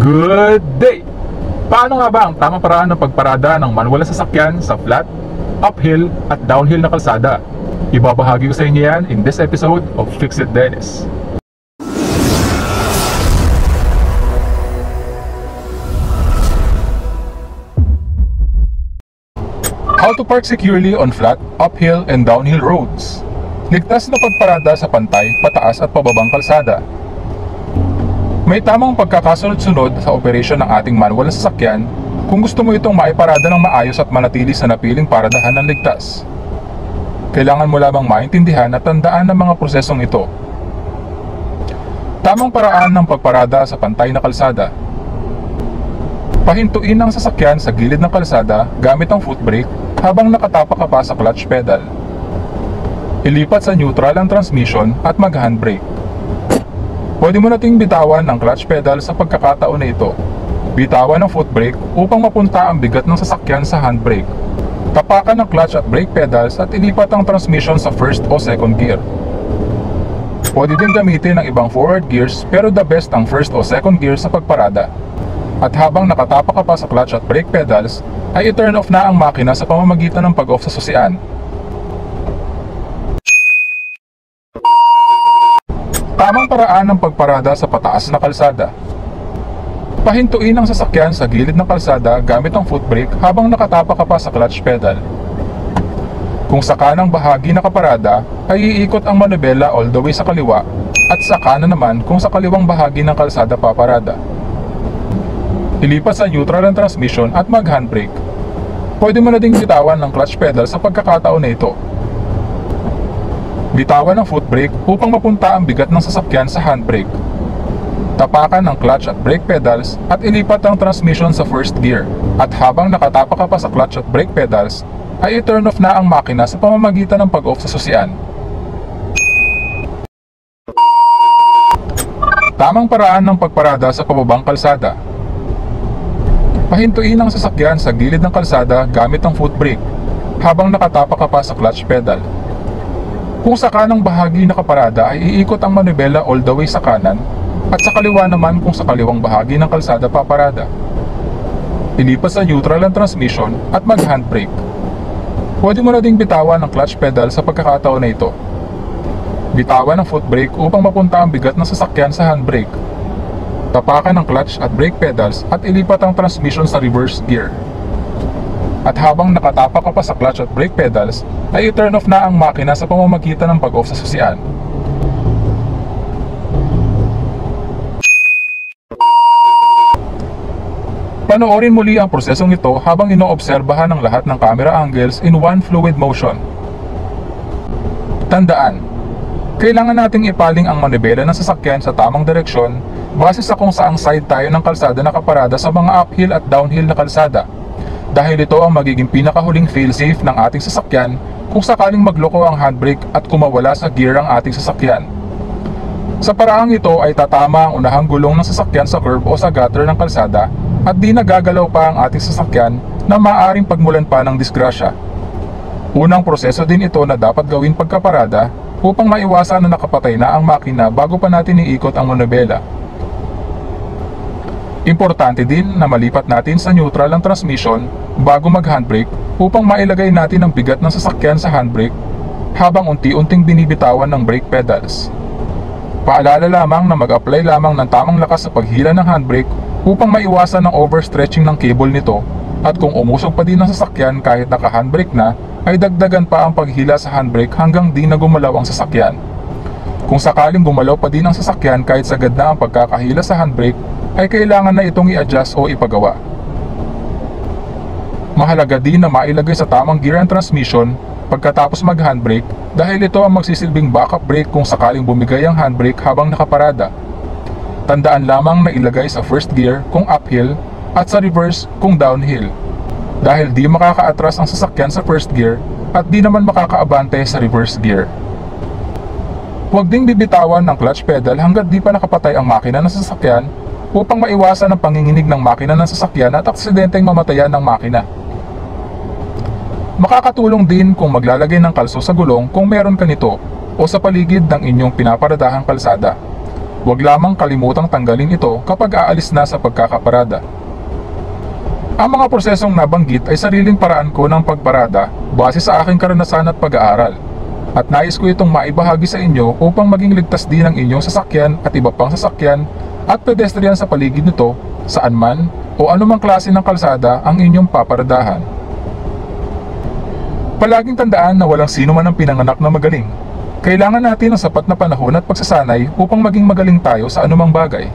Good day! Paano nga ba ang tamang paraan ng pagparada ng manual na sasakyan sa flat, uphill at downhill na kalsada? Ibabahagi ko sa inyo yan in this episode of Fix It Dennis. How to park securely on flat, uphill and downhill roads. Ligtas na pagparada sa pantay, pataas at pababang kalsada. May tamang pagkakasunod-sunod sa operasyon ng ating manual na sasakyan kung gusto mo itong maiparada ng maayos at manatili sa napiling paradahan ng ligtas. Kailangan mo lamang maintindihan at tandaan ang mga prosesong ito. Tamang paraan ng pagparada sa pantay na kalsada. Pahintuin ang sasakyan sa gilid ng kalsada gamit ang foot brake habang nakatapak ka pa sa clutch pedal. Ilipat sa neutral ang transmission at mag-handbrake. Pwede mo nating bitawan ang clutch pedal sa pagkakataon na ito. Bitawan ang foot brake upang mapunta ang bigat ng sasakyan sa handbrake. Tapakan ang clutch at brake pedals at ilipat ang transmission sa first o second gear. Pwede din gamitin ang ibang forward gears pero the best ang first o second gear sa pagparada. At habang nakatapak ka pa sa clutch at brake pedals, ay i-turn off na ang makina sa pamamagitan ng pag-off sa susian. Tamang paraan ng pagparada sa pataas na kalsada. Pahintuin ang sasakyan sa gilid ng kalsada gamit ang foot brake habang nakatapak ka pa sa clutch pedal. Kung sa kanang bahagi nakaparada, ay iikot ang manubela all the way sa kaliwa at sa kanan naman kung sa kaliwang bahagi ng kalsada paparada. Ilipat sa neutral ang transmission at mag-handbrake. Pwede mo na ding bitawan ng clutch pedal sa pagkakataon na ito. Bitawan ang foot brake upang mapunta ang bigat ng sasakyan sa handbrake. Tapakan ang clutch at brake pedals at ilipat ang transmission sa first gear. At habang nakatapak ka pa sa clutch at brake pedals, ay i-turn off na ang makina sa pamamagitan ng pag-off sa susian. Tamang paraan ng pagparada sa pababang kalsada. Pahintuin ang sasakyan sa gilid ng kalsada gamit ang foot brake habang nakatapak ka pa sa clutch pedal. Kung sa kanang bahagi nakaparada ay iikot ang manubela all the way sa kanan at sa kaliwa naman kung sa kaliwang bahagi ng kalsada paparada. Ilipat sa neutral ang transmission at mag-handbrake. Pwede mo na ding bitawan ang clutch pedal sa pagkakataon na ito. Bitawan ang foot brake upang mapunta ang bigat ng sasakyan sa handbrake. Tapakan ang clutch at brake pedals at ilipat ang transmission sa reverse gear. At habang nakatapak ka pa sa clutch at brake pedals, ay i-turn off na ang makina sa pamamagitan ng pag-off sa susian. Panoorin muli ang prosesong ito habang inoobserbahan ang lahat ng camera angles in one fluid motion. Tandaan, kailangan nating ipaling ang manibela ng sasakyan sa tamang direksyon base sa kung saang side tayo ng kalsada nakaparada sa mga uphill at downhill na kalsada. Dahil ito ang magiging pinakahuling failsafe ng ating sasakyan kung sakaling magloko ang handbrake at kumawala sa gear ang ating sasakyan. Sa paraang ito ay tatama ang unahang gulong ng sasakyan sa curb o sa gutter ng kalsada at di nagagalaw pa ang ating sasakyan na maaaring pagmulan pa ng disgrasya. Unang proseso din ito na dapat gawin pagkaparada upang maiwasan na nakapatay na ang makina bago pa natin iikot ang manubela. Importante din na malipat natin sa neutral ang transmission bago mag-handbrake upang mailagay natin ang bigat ng sasakyan sa handbrake habang unti-unting binibitawan ng brake pedals. Paalala lamang na mag-apply lamang ng tamang lakas sa paghila ng handbrake upang maiwasan ang overstretching ng cable nito at kung umusog pa din ang sasakyan kahit naka-handbrake na ay dagdagan pa ang paghila sa handbrake hanggang di na gumalaw ang sasakyan. Kung sakaling gumalaw pa din ang sasakyan kahit sagad na ang pagkakahila sa handbrake ay kailangan na itong i-adjust o ipagawa. Mahalaga din na mailagay sa tamang gear ang transmission pagkatapos mag-handbrake dahil ito ang magsisilbing backup brake kung sakaling bumigay ang handbrake habang nakaparada. Tandaan lamang na ilagay sa first gear kung uphill at sa reverse kung downhill dahil di makaka-atras ang sasakyan sa first gear at di naman makakaabante sa reverse gear. Huwag ding bibitawan ng clutch pedal hanggat di pa nakapatay ang makina ng sasakyan upang maiwasan ang panginginig ng makina ng sasakyan at aksidenteng mamatayan ng makina. Makakatulong din kung maglalagay ng kalso sa gulong kung meron ka nito o sa paligid ng inyong pinaparadahang kalsada. Huwag lamang kalimutang tanggalin ito kapag aalis na sa pagkakaparada. Ang mga prosesong nabanggit ay sariling paraan ko ng pagparada base sa aking karanasan at pag-aaral. At nais ko itong maibahagi sa inyo upang maging ligtas din ang inyong sasakyan at iba pang sasakyan at pedestrian sa paligid nito, saan man o anumang klase ng kalsada ang inyong paparadahan. Palaging tandaan na walang sino man ang pinanganak na magaling. Kailangan natin ng sapat na panahon at pagsasanay upang maging magaling tayo sa anumang bagay.